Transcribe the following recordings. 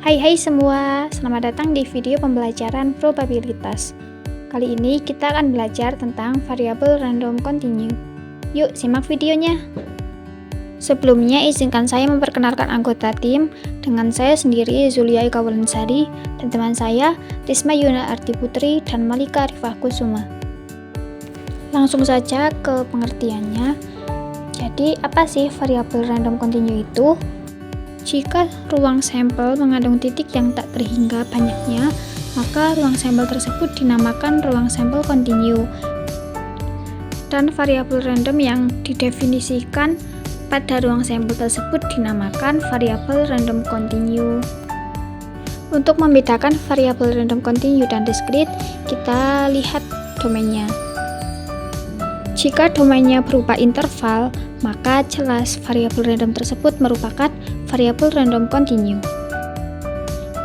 Hai semua, selamat datang di video pembelajaran probabilitas. Kali ini kita akan belajar tentang variabel random continue. Yuk simak videonya. Sebelumnya izinkan saya memperkenalkan anggota tim dengan saya sendiri Zulia Eka Wulensari dan teman saya Risma Yuna Arti Putri dan Malika Arifah Kusuma. Langsung saja ke pengertiannya. Jadi apa sih variabel random continue itu? Jika ruang sampel mengandung titik yang tak terhingga banyaknya, maka ruang sampel tersebut dinamakan ruang sampel continue. Dan variabel random yang didefinisikan pada ruang sampel tersebut dinamakan variabel random continue. Untuk membedakan variabel random continue dan discrete, kita lihat domainnya. Jika domainnya berupa interval, maka jelas variabel random tersebut merupakan variabel random continue.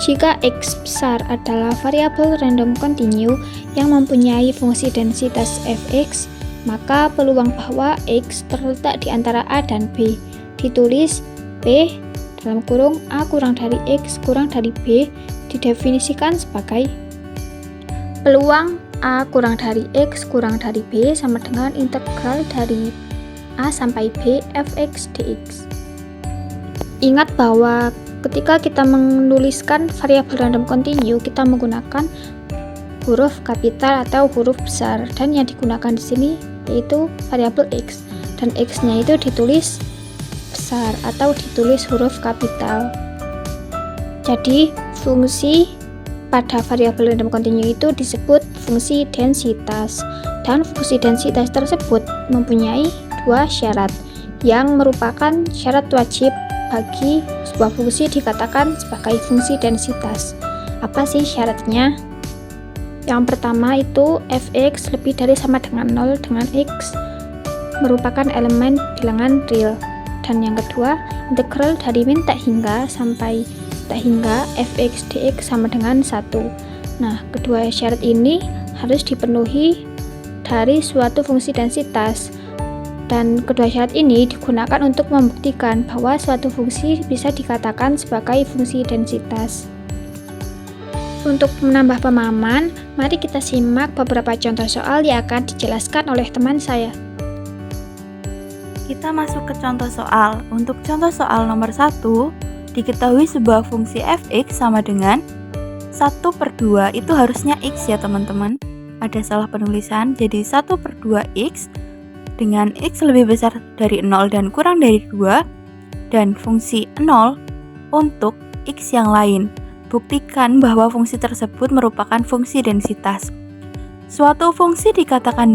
Jika X besar adalah variabel random continue yang mempunyai fungsi densitas fx, maka peluang bahwa X terletak di antara A dan B ditulis P dalam kurung A kurang dari X kurang dari B didefinisikan sebagai peluang A kurang dari X kurang dari B sama dengan integral dari A sampai B fx dx. Ingat bahwa ketika kita menuliskan variabel random continue, kita menggunakan huruf kapital atau huruf besar, dan yang digunakan di sini yaitu variabel X, dan X-nya itu ditulis besar atau ditulis huruf kapital. Jadi fungsi pada variabel random continue itu disebut fungsi densitas, dan fungsi densitas tersebut mempunyai dua syarat yang merupakan syarat wajib bagi sebuah fungsi dikatakan sebagai fungsi densitas. Apa sih syaratnya? Yang pertama itu fx lebih dari sama dengan 0 dengan x merupakan elemen bilangan real, dan yang kedua integral dari min tak hingga sampai tak hingga fx dx sama dengan 1. Nah, kedua syarat ini harus dipenuhi dari suatu fungsi densitas, dan kedua syarat ini digunakan untuk membuktikan bahwa suatu fungsi bisa dikatakan sebagai fungsi densitas. Untuk menambah pemahaman, mari kita simak beberapa contoh soal yang akan dijelaskan oleh teman saya. Kita masuk ke contoh soal. Untuk contoh soal nomor 1, diketahui sebuah fungsi fx sama dengan 1/2, itu harusnya x ya teman-teman. Ada salah penulisan, jadi 1/2x dengan x lebih besar dari 0 dan kurang dari 2, dan fungsi 0 untuk x yang lain. Buktikan bahwa fungsi tersebut merupakan fungsi densitas. Suatu fungsi dikatakan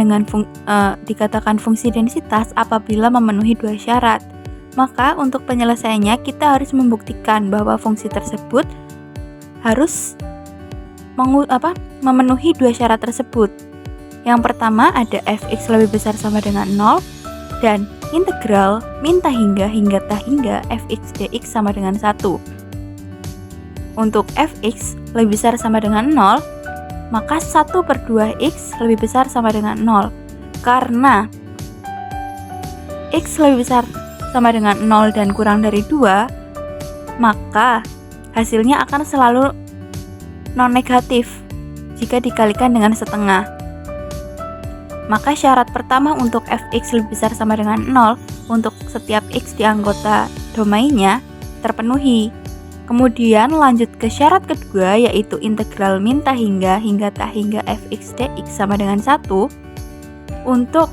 fungsi densitas apabila memenuhi dua syarat. Maka untuk penyelesaiannya kita harus membuktikan bahwa fungsi tersebut harus memenuhi dua syarat tersebut. Yang pertama ada fx lebih besar sama dengan 0 dan integral min tak hingga hingga tak hingga fx dx sama dengan 1. Untuk fx lebih besar sama dengan 0, maka 1/2x lebih besar sama dengan 0. Karena x lebih besar sama dengan 0 dan kurang dari 2, maka hasilnya akan selalu non-negatif jika dikalikan dengan setengah. Maka syarat pertama untuk fx lebih besar sama dengan 0 untuk setiap x di anggota domainnya terpenuhi. Kemudian lanjut ke syarat kedua, yaitu integral min tak hingga hingga tak hingga fx dx sama dengan 1. Untuk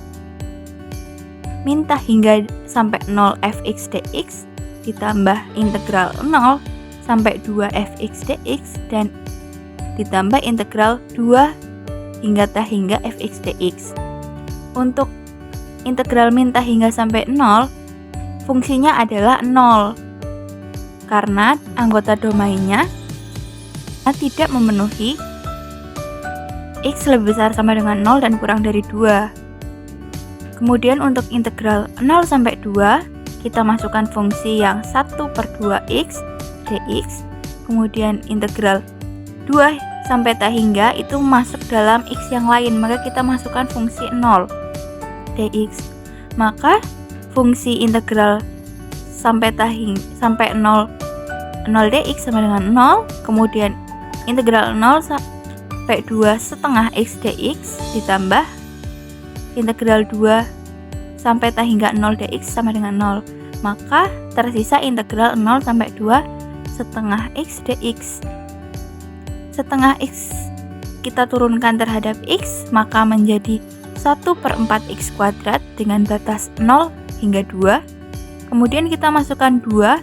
min tak hingga sampai 0 fx dx ditambah integral 0 sampai 2 fx dx dan ditambah integral 2 hingga tak hingga fx dx. Untuk integral min tak hingga sampai 0, fungsinya adalah 0 karena anggota domainnya tidak memenuhi x lebih besar sama dengan 0 dan kurang dari 2. Kemudian untuk integral 0 sampai 2, kita masukkan fungsi yang 1/2x dx, kemudian integral 2 sampai tak hingga itu masuk dalam x yang lain, maka kita masukkan fungsi 0 dx. Maka fungsi integral sampai 0 0 dx sama dengan 0, kemudian integral 0 sampai 2 setengah x dx ditambah integral 2 sampai tak hingga 0 dx sama dengan 0. Maka tersisa integral 0 sampai 2 setengah x dx. Setengah x kita turunkan terhadap x, maka menjadi 1/4 x kuadrat dengan batas 0 hingga 2. Kemudian kita masukkan 2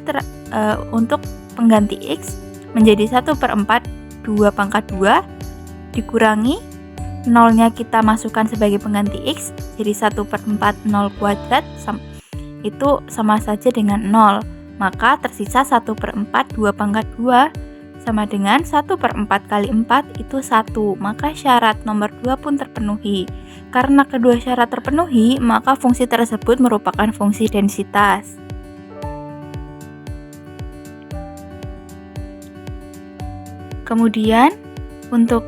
untuk pengganti x, menjadi 1/4 2 pangkat 2 dikurangi 0-nya kita masukkan sebagai pengganti x, jadi 1/4 0 kuadrat itu sama saja dengan 0. Maka tersisa 1/4 2 pangkat 2 sama dengan 1/4 kali 4 itu 1. Maka syarat nomor 2 pun terpenuhi. Karena kedua syarat terpenuhi, maka fungsi tersebut merupakan fungsi densitas. Kemudian untuk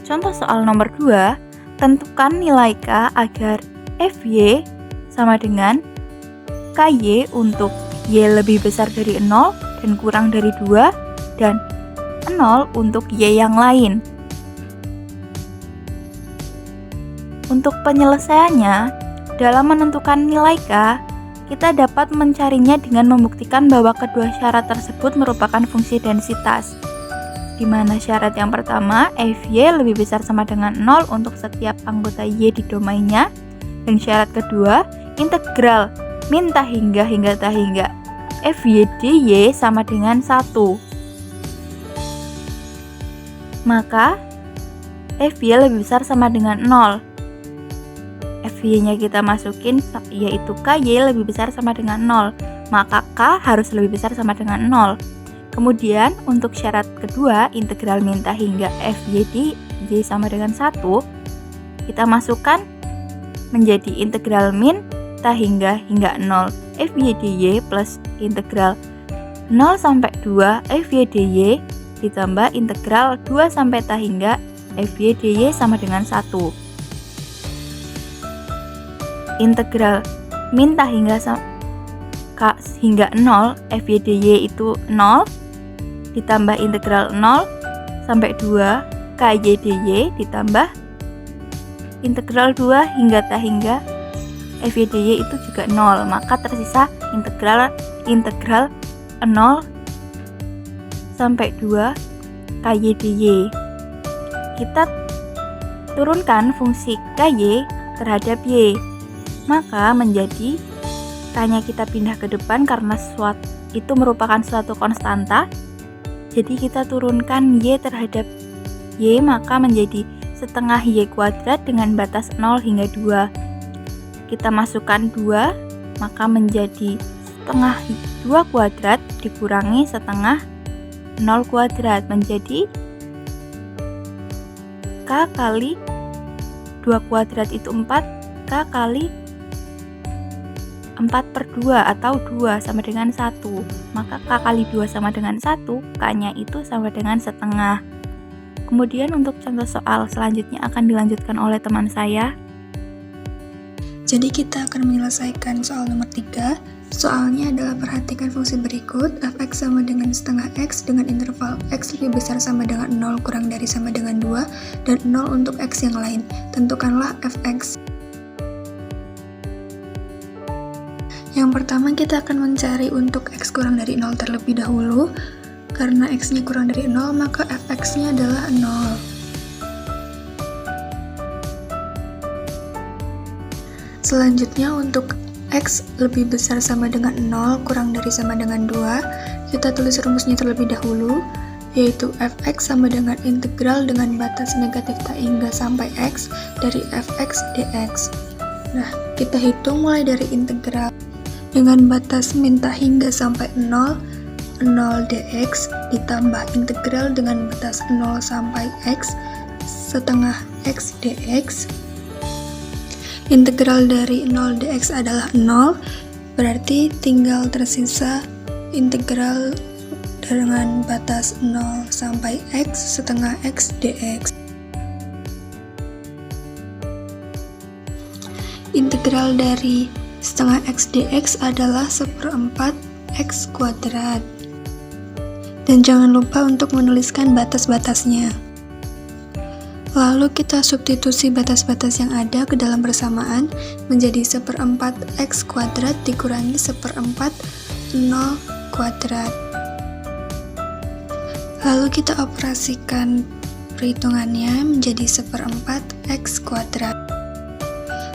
contoh soal nomor 2, tentukan nilai K agar Fy sama dengan Ky untuk Y lebih besar dari 0 dan kurang dari 2 dan 0 untuk Y yang lain. Untuk penyelesaiannya, dalam menentukan nilai K, kita dapat mencarinya dengan membuktikan bahwa kedua syarat tersebut merupakan fungsi densitas. Di mana syarat yang pertama, Fy lebih besar sama dengan 0 untuk setiap anggota Y di domainnya. Dan syarat kedua, integral min tak hingga tak hingga Fy dy sama dengan 1. Maka Fy lebih besar sama dengan 0. Fy-nya kita masukin yaitu Ky lebih besar sama dengan 0. Maka K harus lebih besar sama dengan 0. Kemudian untuk syarat kedua, integral min tak hingga Fy dy sama dengan 1, kita masukkan menjadi integral min tak hingga 0 Fy dy plus integral 0 sampai 2 Fy dy ditambah integral 2 sampai tak hingga Fy dy sama dengan 1. Integral min tak hingga hingga 0 Fy dy itu 0 ditambah integral 0 sampai 2 Ky dy ditambah integral 2 hingga tak hingga Fy dy itu juga 0. Maka tersisa integral 0 sampai 2 Ky dy. Kita turunkan fungsi Ky terhadap Y, maka menjadi K-nya kita pindah ke depan karena itu merupakan suatu konstanta. Jadi kita turunkan Y terhadap Y, maka menjadi setengah Y kuadrat dengan batas 0 hingga 2. Kita masukkan 2, maka menjadi setengah 2 kuadrat dikurangi setengah 0 kuadrat menjadi K kali 2 kuadrat itu 4, K kali 4/2 atau 2 sama dengan 1. Maka K kali 2 sama dengan 1, K-nya itu sama dengan setengah. Kemudian untuk contoh soal selanjutnya akan dilanjutkan oleh teman saya. Jadi kita akan menyelesaikan soal nomor 3. Soalnya adalah perhatikan fungsi berikut, fx sama dengan setengah x dengan interval x lebih besar sama dengan 0 kurang dari sama dengan 2 dan 0 untuk x yang lain. Tentukanlah fx. Yang pertama kita akan mencari untuk x kurang dari 0 terlebih dahulu. Karena x-nya kurang dari 0, maka fx-nya adalah 0. Selanjutnya untuk x lebih besar sama dengan 0 kurang dari sama dengan 2, kita tulis rumusnya terlebih dahulu, yaitu fx sama dengan integral dengan batas negatif tak hingga sampai x dari fx dx. Nah, kita hitung mulai dari integral dengan batas min tak hingga sampai 0 dx ditambah integral dengan batas 0 sampai x setengah x dx. Integral dari 0 dx adalah 0, berarti tinggal tersisa integral dengan batas 0 sampai x setengah x dx. Integral dari setengah x dx adalah 1/4 x kuadrat. Dan jangan lupa untuk menuliskan batas-batasnya. Lalu kita substitusi batas-batas yang ada ke dalam persamaan menjadi 1/4 X kuadrat dikurangi 1/4 0 kuadrat. Lalu kita operasikan perhitungannya menjadi 1/4 X kuadrat.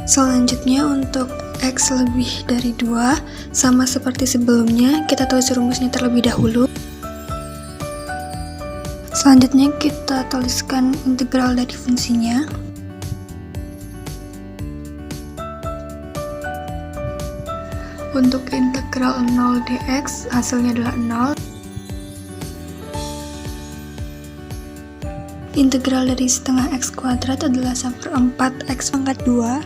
Selanjutnya untuk X lebih dari 2, sama seperti sebelumnya, kita tulis rumusnya terlebih dahulu. Selanjutnya kita tuliskan integral dari fungsinya. Untuk integral 0 dx hasilnya adalah 0. Integral dari setengah x kuadrat adalah 1/4 x pangkat 2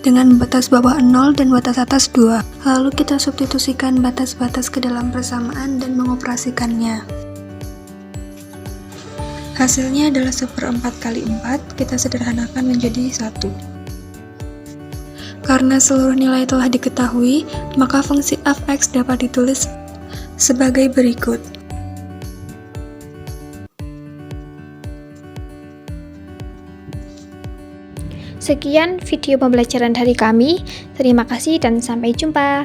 dengan batas bawah 0 dan batas atas 2. Lalu kita substitusikan batas-batas ke dalam persamaan dan mengoperasikannya. Hasilnya adalah 1/4 kali 4, kita sederhanakan menjadi 1. Karena seluruh nilai telah diketahui, maka fungsi f(x) dapat ditulis sebagai berikut. Sekian video pembelajaran dari kami. Terima kasih dan sampai jumpa.